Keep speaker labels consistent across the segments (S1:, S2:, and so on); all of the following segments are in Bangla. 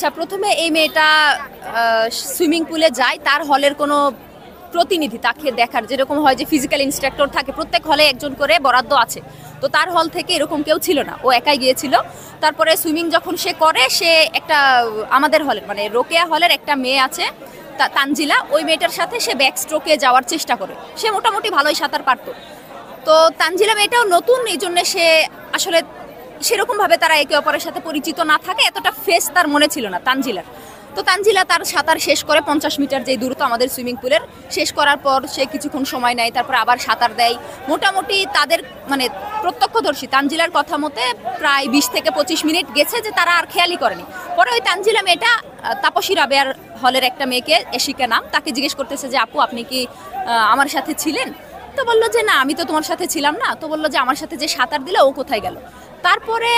S1: আচ্ছা, প্রথমে এই মেয়েটা সুইমিং পুলে যায়, তার হলের কোনো প্রতিনিধি তাকে দেখার, যেরকম হয় যে ফিজিক্যাল ইনস্ট্রাক্টর থাকে, প্রত্যেক হলে একজন করে বরাদ্দ আছে, তো তার হল থেকে এরকম কেউ ছিল না, ও একাই গিয়েছিল। তারপরে সুইমিং যখন সে করে, সে একটা আমাদের হলের মানে রোকেয়া হলের একটা মেয়ে আছে তানজিলা, ওই মেয়েটার সাথে সে ব্যাক স্ট্রোকে যাওয়ার চেষ্টা করে। সে মোটামুটি ভালোই সাঁতার পারতো। তো তানজিলা মেয়েটাও নতুন, এই জন্য সে আসলে সেরকম ভাবে তারা একে অপরের সাথে পরিচিত না থাকে, এতটা ফেস তার মনে ছিল না তানজিলার। তো তানজিলা তার সাঁতার শেষ করে 50 মিটার যে দূরত্ব আমাদের সুইমিং পুলের, শেষ করার পর সে কিছুক্ষণ সময় নেয়, তারপর আবার সাঁতার দেয়। মোটামুটি তাদের মানে প্রত্যক্ষদর্শী তানজিলার কথা মতে প্রায় 20 থেকে 25 মিনিট গেছে, যে তারা আর খেয়ালই করেনি। পরে ওই তানজিলা মেয়েটা তাপসী রাবেয়ার হলের একটা মেয়েকে, এশিকা নাম, তাকে জিজ্ঞেস করতেছে যে আপু আপনি কি আমার সাথে ছিলেন? তো বললো যে না, আমি তো তোমার সাথে ছিলাম না। তো বললো যে আমার সাথে যে সাঁতার দিলে ও কোথায় গেল? তারপরে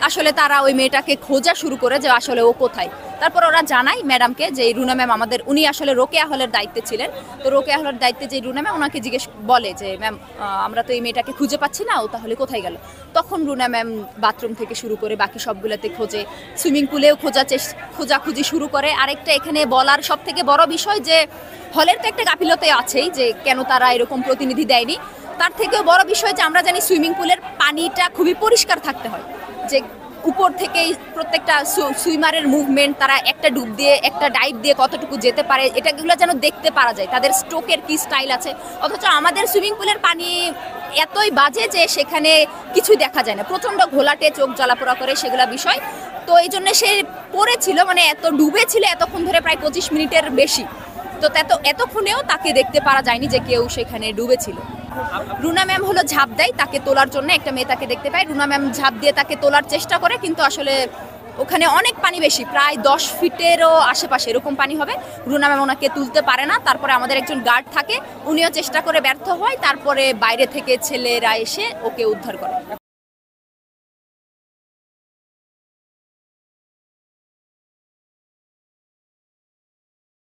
S1: আসলে তারা ওই মেয়েটাকে খোঁজা শুরু করে যে আসলে ও কোথায়। তারপর ওরা জানায় ম্যাডামকে, যে রুনা ম্যাম আমাদের, উনি আসলে রোকেয়া হলের দায়িত্বে ছিলেন। তো রোকেয়া হলের দায়িত্বে যে রুনা ম্যাম, ওনাকে জিজ্ঞেস বলে যে ম্যাম আমরা তো এই মেয়েটাকে খুঁজে পাচ্ছি না, ও তাহলে কোথায় গেল? তখন রুনা ম্যাম বাথরুম থেকে শুরু করে বাকি সবগুলোতে খোঁজে, সুইমিং পুলেও খোঁজাখুঁজি শুরু করে। আরেকটা এখানে বলার সব থেকে বড় বিষয়, যে হলের তো একটা গাফিলতি আছেই, যে কেন তারা এরকম প্রতিনিধি দেয়নি। তার থেকেও বড় বিষয় যে আমরা জানি সুইমিং পুলের পানিটা খুবই পরিষ্কার থাকতে হয়, যে উপর থেকেই প্রত্যেকটা সুইমারের মুভমেন্ট, তারা একটা ডুব দিয়ে একটা ডাইভ দিয়ে কতটুকু যেতে পারে, এটাগুলো যেন দেখতে পারা যায়, তাদের স্ট্রোকের কি স্টাইল আছে। অথচ আমাদের সুইমিং পুলের পানি এতই বাজে যে সেখানে কিছুই দেখা যায় না, প্রচণ্ড ঘোলাটে, চোখ জ্বালাপোড়া করে, সেগুলা বিষয়। তো এই জন্য সে পড়েছিল, মানে এত ডুবে ছিল এতক্ষণ ধরে, প্রায় 25 মিনিটের বেশি। তো এতক্ষণেও তাকে দেখতে পারা যায়নি যে কেউ সেখানে ডুবেছিল। রুনা ম্যাম হলো ঝাঁপ দেয় তাকে তোলার জন্য, একটা মেয়ে তাকে দেখতে পায়, রুনা ম্যাম ঝাঁপ দিয়ে তাকে তোলার চেষ্টা করে, কিন্তু আসলে ওখানে অনেক পানি বেশি, প্রায় 10 ফিটেরও আশেপাশে এরকম পানি হবে। রুনা ম্যাম ওনাকে তুলতে পারে না। তারপরে আমাদের একজন গার্ড থাকে, উনিও চেষ্টা করে ব্যর্থ হয়। তারপরে বাইরে থেকে ছেলেরা এসে ওকে উদ্ধার করে।